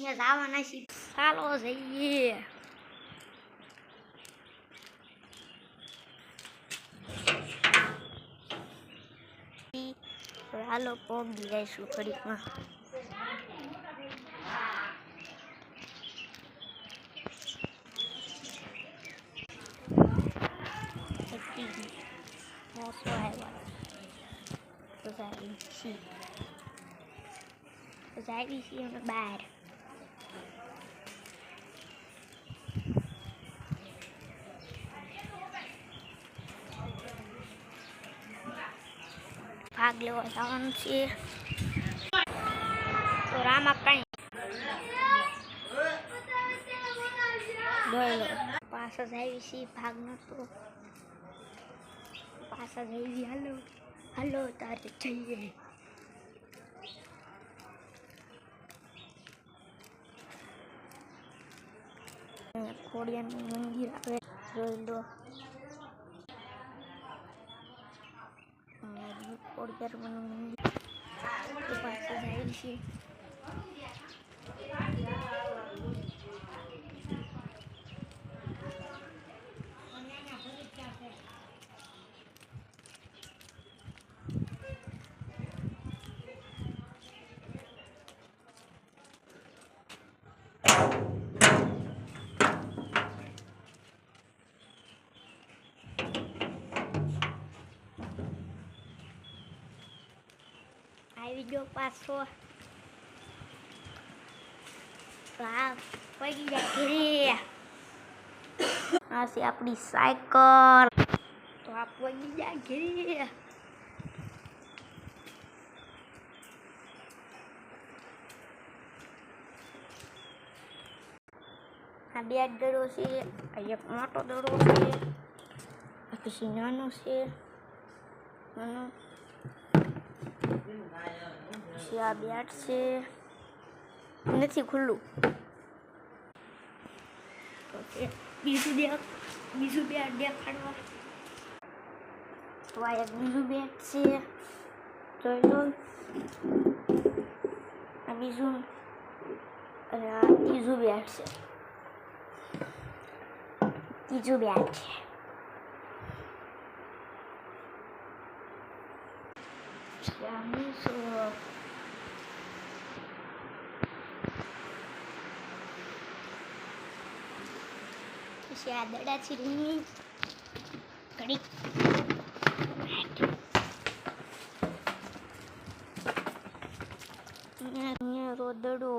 અહીંયા જવાના છીએ. ચાલો જઈએ. હાલો પહોંચી જઈશું થોડીકમાં. મોસો આવ્યા તો જાય છીએ અમે બહાર. ભાગ લેવા જવાનું છે તો રામા કઈ પાછા જ આવી છીએ. ભાગ નતો પાછા જ આવી. હાલો હાલો તારે જઈએ. ખોડિયાનું મંદિર આવે જોઈ લો. ખોડિયારનું મંદિર તો પાસે જાય છે. આવી ગયો પાછો. પડી જાય. આ છે આપણી સાયકલ. તો આ પડી જાય ઘેરે. આ બે દડો છે. આ એક મોટો દડો છે. પછી નાનો છે. નાનો આ બેટ છે. નથી ખુલ્લું. બીજું બેટ દેખાડવા. તો આ એક બીજું બેટ છે. જોઈ લો. આ બીજું અને આ ત્રીજું બેટ છે. ત્રીજું બેટ છે. પછી આ દડા છીરીની ઘડી રોદડો